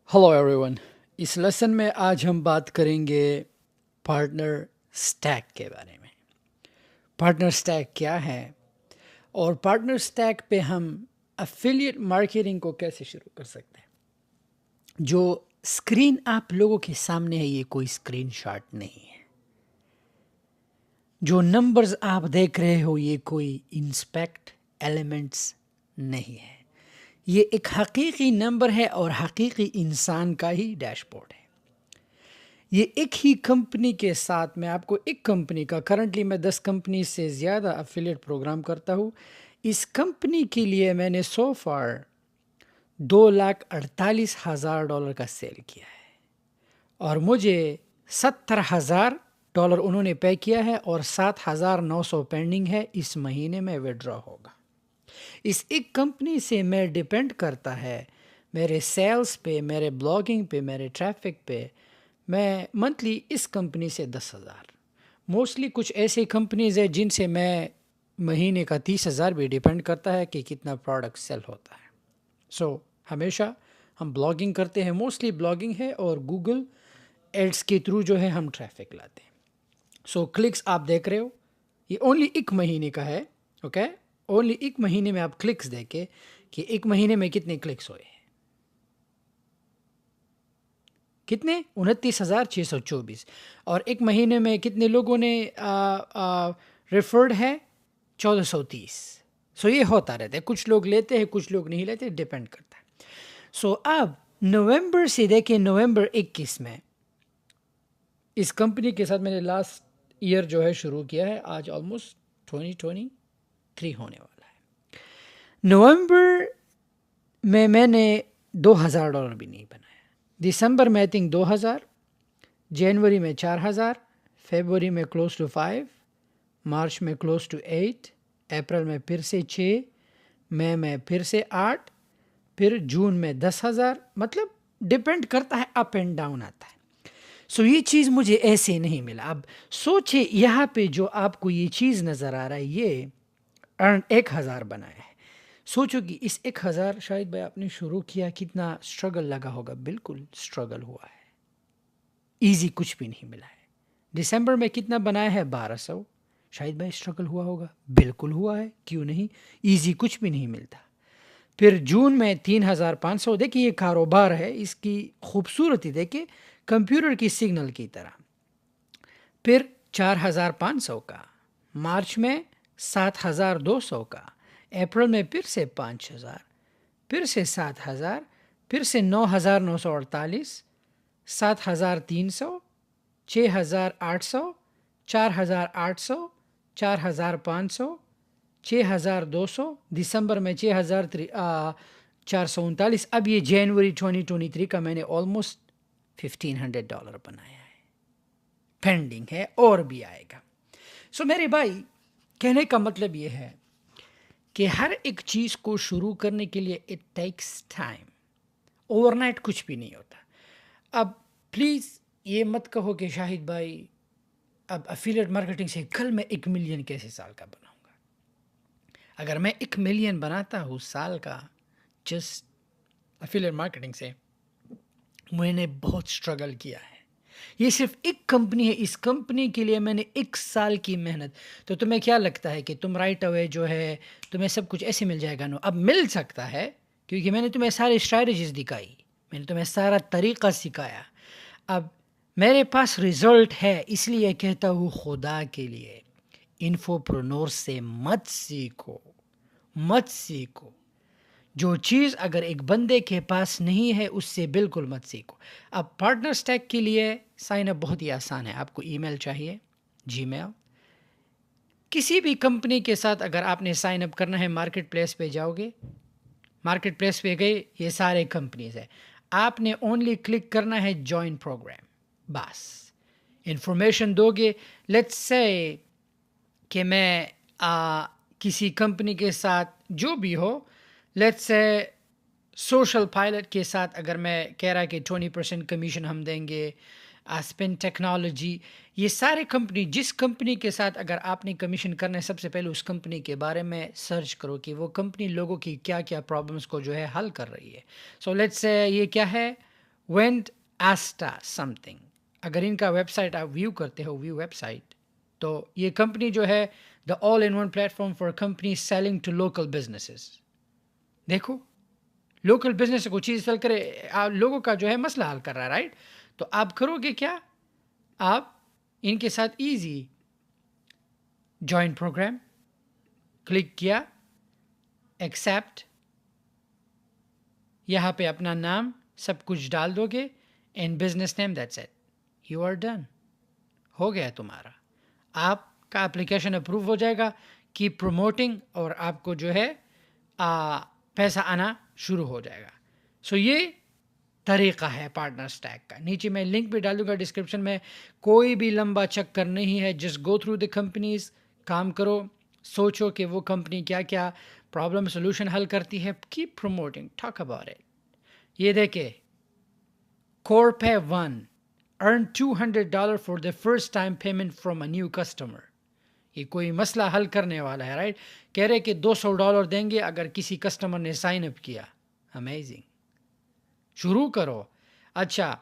Hello everyone. इस lesson में आज हम बात करेंगे पार्टनर स्टैक के बारे में। पार्टनर स्टैक क्या है और पार्टनर स्टैक पे हम एफिलिएट मार्केटिंग को कैसे शुरू कर सकते हैं। जो स्क्रीन आप लोगों के सामने है ये कोई स्क्रीन शॉट नहीं है। जो नंबर्स आप देख रहे हो ये कोई इंस्पेक्ट एलिमेंट्स नहीं है। ये एक हकीकी नंबर है और हकीकी इंसान का ही डैशबोर्ड है। ये एक ही कंपनी के साथ मैं आपको एक कंपनी का करंटली मैं 10 कंपनी से ज़्यादा अफिलिएट प्रोग्राम करता हूँ। इस कंपनी के लिए मैंने सो फार $2,48,000 का सेल किया है और मुझे $70,000 उन्होंने पे किया है और 7,900 पेंडिंग है। इस महीने में विड्रॉ होगा। इस एक कंपनी से मैं डिपेंड करता है मेरे सेल्स पे, मेरे ब्लॉगिंग पे, मेरे ट्रैफिक पे। मैं मंथली इस कंपनी से 10,000, मोस्टली कुछ ऐसे कंपनीज़ है जिनसे मैं महीने का 30,000 भी डिपेंड करता है कि कितना प्रोडक्ट सेल होता है। हमेशा हम ब्लॉगिंग करते हैं, मोस्टली ब्लॉगिंग है और गूगल एड्स के थ्रू जो है हम ट्रैफिक लाते हैं। क्लिक्स आप देख रहे हो ये ओनली एक महीने का है। ओके, ओनली एक महीने में आप क्लिक्स देखे कि एक महीने में कितने क्लिक्स हुए। कितने 29,624 और एक महीने में कितने लोगों ने रेफर्ड है 1430। ये होता रहता है, कुछ लोग लेते हैं कुछ लोग नहीं लेते, डिपेंड करता है। अब नवंबर से देखें, नवंबर 21 में इस कंपनी के साथ मैंने लास्ट ईयर जो है शुरू किया है। आज ऑलमोस्ट 2023 होने वाला है। नवंबर में मैंने $2,000 भी नहीं बनाया। दिसंबर में आई थिंक 2,000, जनवरी में 4,000, फरवरी में क्लोज टू 5, मार्च में क्लोज टू 8, अप्रैल में फिर से 6, मई में फिर से 8, फिर जून में 10,000। मतलब डिपेंड करता है, अप एंड डाउन आता है। ये चीज़ मुझे ऐसे नहीं मिला। अब सोचे यहाँ पे जो आपको ये चीज़ नज़र आ रहा है ये अर्न 1,000 बनाया है। सोचो कि इस 1,000 शायद भाई आपने शुरू किया, कितना स्ट्रगल लगा होगा। बिल्कुल स्ट्रगल हुआ है, इजी कुछ भी नहीं मिला है। दिसंबर में कितना बनाया है 1,200, शायद भाई स्ट्रगल हुआ होगा। बिल्कुल हुआ है, क्यों नहीं, इजी कुछ भी नहीं मिलता। फिर जून में 3,500। देखिए ये कारोबार है, इसकी खूबसूरती देखिए, कंप्यूटर की सिग्नल की तरह। फिर 4,500 का, मार्च में 7,200 का, अप्रैल में फिर से 5,000, फिर से 7,000, फिर से 9,948, 7,300, 6,800, 4,800, 4,500, 6,200, दिसंबर में 6,439। अब ये जनवरी 2023 का मैंने ऑलमोस्ट $1,500 बनाया है, पेंडिंग है और भी आएगा। मेरे भाई कहने का मतलब ये है कि हर एक चीज़ को शुरू करने के लिए इट टेक्स टाइम। ओवरनाइट कुछ भी नहीं होता। अब प्लीज़ ये मत कहो कि शाहिद भाई अब एफिलिएट मार्केटिंग से कल मैं 1 मिलियन कैसे साल का बनाऊंगा। अगर मैं 1 मिलियन बनाता हूँ साल का जस्ट एफिलिएट मार्केटिंग से, मैंने बहुत स्ट्रगल किया है। ये सिर्फ एक कंपनी है, इस कंपनी के लिए मैंने 1 साल की मेहनत। तो तुम्हें क्या लगता है कि तुम राइट अवे जो है तुम्हें सब कुछ ऐसे मिल जाएगा? नो, अब मिल सकता है क्योंकि मैंने तुम्हें सारी स्ट्रैटेजीज दिखाई, मैंने तुम्हें सारा तरीका सिखाया। अब मेरे पास रिजल्ट है, इसलिए कहता हूँ खुदा के लिए इन्फोप्रेन्योर से मत सीखो, मत सीखो। जो चीज़ अगर एक बंदे के पास नहीं है उससे बिल्कुल मत सीखो। अब पार्टनर स्टैक के लिए साइन अप बहुत ही आसान है। आपको ईमेल चाहिए, जीमेल। किसी भी कंपनी के साथ अगर आपने साइन अप करना है, मार्केट प्लेस पे जाओगे, मार्केट प्लेस पे गए, ये सारे कंपनीज है। आपने ओनली क्लिक करना है जॉइन प्रोग्राम, बस इंफॉर्मेशन दोगे। लेट्स से कि मैं किसी कंपनी के साथ जो भी हो, लेट्स से सोशल पायलट के साथ अगर मैं कह रहा कि 20% कमीशन हम देंगे, स्पिन टेक्नोलॉजी, ये सारे कंपनी, जिस कंपनी के साथ अगर आपने कमीशन करना है, सबसे पहले उस कंपनी के बारे में सर्च करो कि वो कंपनी लोगों की क्या क्या प्रॉब्लम्स को जो है हल कर रही है। लेट्स से ये क्या है, went Asta something. اگر ان کا ویب سائٹ آپ ویو کرتے ہو ویو ویب سائٹ تو یہ کمپنی جو ہے the all in one platform for company selling to local businesses. دیکھو لوکل بزنس سے کوئی چیز سیل کرے لوگوں کا جو ہے مسئلہ حل کر رہا ہے رائٹ. تو آپ کرو گے کیا, آپ ان کے ساتھ ایزی جوائن پروگرام کلک کیا, ایکسیپٹ, یہاں پہ اپنا نام سب کچھ ڈال دو گے and business name, that's it, you are done, ہو گیا تمہارا. آپ کا اپلیکیشن اپروو ہو جائے گا, کیپ پروموٹنگ, اور آپ کو جو ہے پیسہ آنا شروع ہو جائے گا. سو یہ طریقہ ہے پارٹنر اسٹیک کا. نیچے میں لنک بھی ڈال دوں گا ڈسکرپشن میں. کوئی بھی لمبا چکر نہیں ہے, just go through the companies, کام کرو, سوچو کہ وہ کمپنی کیا کیا پرابلم سولوشن حل کرتی ہے, keep promoting, talk about it. یہ دیکھے کورپے 1 earn $200 for the first time payment from a new customer. یہ کوئی مسئلہ حل کرنے والا ہے رائٹ. کہہ رہے کہ $200 دیں گے اگر کسی کسٹمر نے سائن اپ کیا. امیزنگ, شروع کرو. اچھا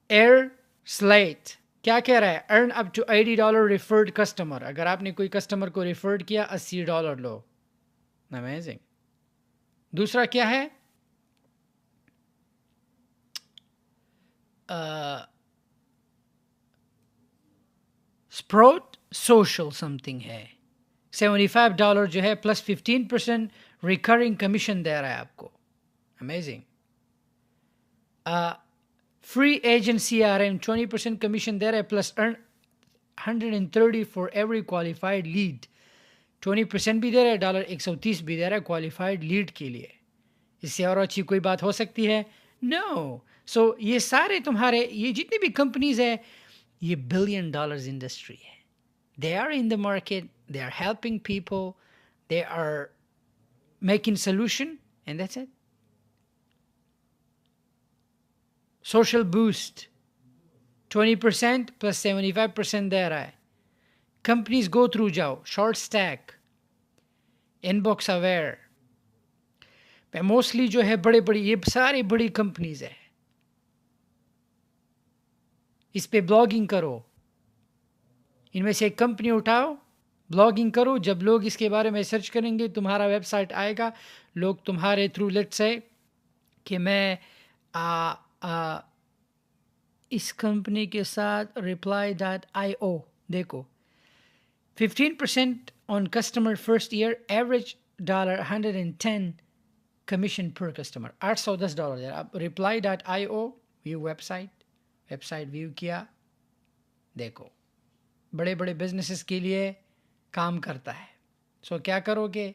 ایئر سلیٹ کیا کہہ رہا ہے, ارن اپ ٹو $80 ریفرڈ کسٹمر. اگر آپ نے کوئی کسٹمر کو ریفرڈ کیا $80 لو. امیزنگ. دوسرا کیا ہے, اسپروٹ سوشل سم تھنگ ہے, $75 جو ہے پلس 15% ریکرنگ کمیشن دے رہا ہے آپ کو. Amazing. Free agency R M 20% commission دے رہا ہے plus earn 130 for every qualified lead. 20% بھی دے رہا ہے, $130 بھی دے رہا ہے کوالیفائڈ لیڈ کے لیے. اس سے اور اچھی کوئی بات ہو سکتی ہے؟ نو. سو یہ سارے تمہارے یہ جتنی بھی کمپنیز ہیں یہ $1 billion انڈسٹری ہے. They are in the market, they are helping people, they are making solution, and that's it. Social boost 20% plus 75% دے رہا ہے. کمپنیز گو تھرو جاؤ, short stack, inbox aware, mostly جو ہے بڑے بڑی یہ ساری بڑی کمپنیز ہیں. اس پہ بلاگنگ کرو, ان میں سے ایک کمپنی اٹھاؤ, بلاگنگ کرو. جب لوگ اس کے بارے میں سرچ کریں گے تمہارا ویب سائٹ آئے گا, لوگ تمہارے تھرو لیٹس سے کہ میں اس کمپنی کے ساتھ reply.io دیکھو 15% on customer first year, average $110 commission پر کسٹمر, $810. اب reply.io view web site view کیا, دیکھو بڑے بڑے بزنسز کے لیے کام کرتا ہے. سو کیا کرو گے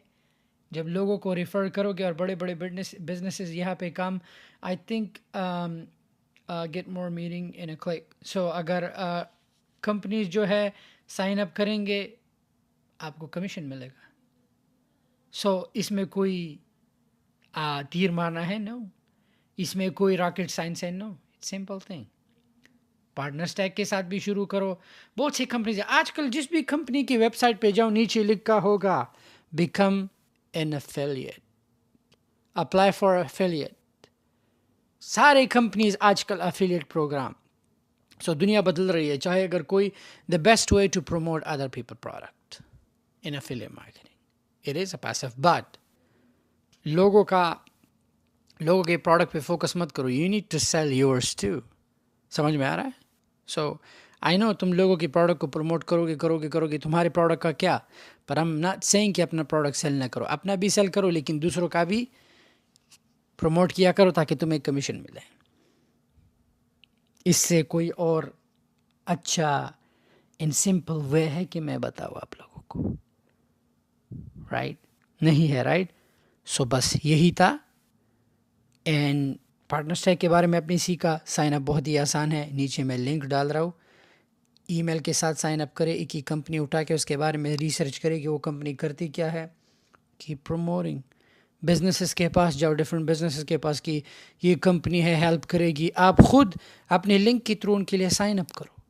جب لوگوں کو ریفر کرو گے اور بڑے بڑے بزنسز یہاں پہ کام, I think get more meeting in a click. So اگر کمپنیز جو ہے سائن اپ کریں گے آپ کو کمیشن ملے گا. سو اس میں کوئی تیر مارنا ہے؟ نو. اس میں کوئی راکٹ سائنس ہے؟ No. It's simple thing. Partner stake کے ساتھ بھی شروع کرو. بہت سی کمپنیز ہیں آج کل, جس بھی کمپنی کی ویب سائٹ پہ جاؤ نیچے لکھا ہوگا become an affiliate, apply for affiliate. سارے کمپنیز آج کل ایفیلیٹ پروگرام. سو دنیا بدل رہی ہے. چاہے اگر کوئی the best way to promote other people product in affiliate marketing, it is a passive, but لوگوں کے پروڈکٹ پہ فوکس مت کرو. You need to sell yours too. سمجھ میں آ رہا ہے؟ سو آئی نو تم لوگوں کی پروڈکٹ کو پروموٹ کرو گے تمہارے پروڈکٹ کا کیا, پر ہم ناٹ سیئنگ کہ اپنا پروڈکٹ سیل نہ کرو. اپنا بھی سیل کرو لیکن دوسروں کا بھی پروموٹ کیا کرو تاکہ تمہیں کمیشن ملے. اس سے کوئی اور اچھا ان سمپل وے ہے کہ میں بتاؤں آپ لوگوں کو؟ رائٹ نہیں ہے, رائٹ. سو بس یہی تھا. اینڈ پارٹنر اسٹیک کے بارے میں اپنی سیکھا. سائن اپ بہت ہی آسان ہے, نیچے میں لنک ڈال رہا ہوں. ای میل کے ساتھ سائن اپ کرے, ایک ہی کمپنی اٹھا کے اس کے بارے میں ریسرچ کرے کہ وہ کمپنی کرتی کیا ہے. Keep promoting. بزنسز کے پاس جاؤ, ڈفرینٹ بزنسز کے پاس کہ یہ کمپنی ہے ہیلپ کرے گی. آپ خود اپنے لنک کے تھرو ان کے لیے سائن اپ کرو.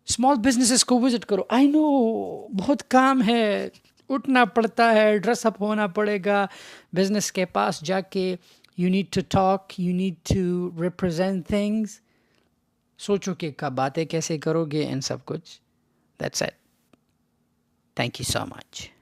اسمال بزنسز کو وزٹ کرو. آئی نو بہت کام ہے, اٹھنا پڑتا ہے, ڈریس اپ ہونا پڑے گا, بزنس کے پاس جا کے You need to talk, you need to represent things. سوچو کہ کب باتیں کیسے کرو گے ان سب کچھ. That's it. Thank you so much.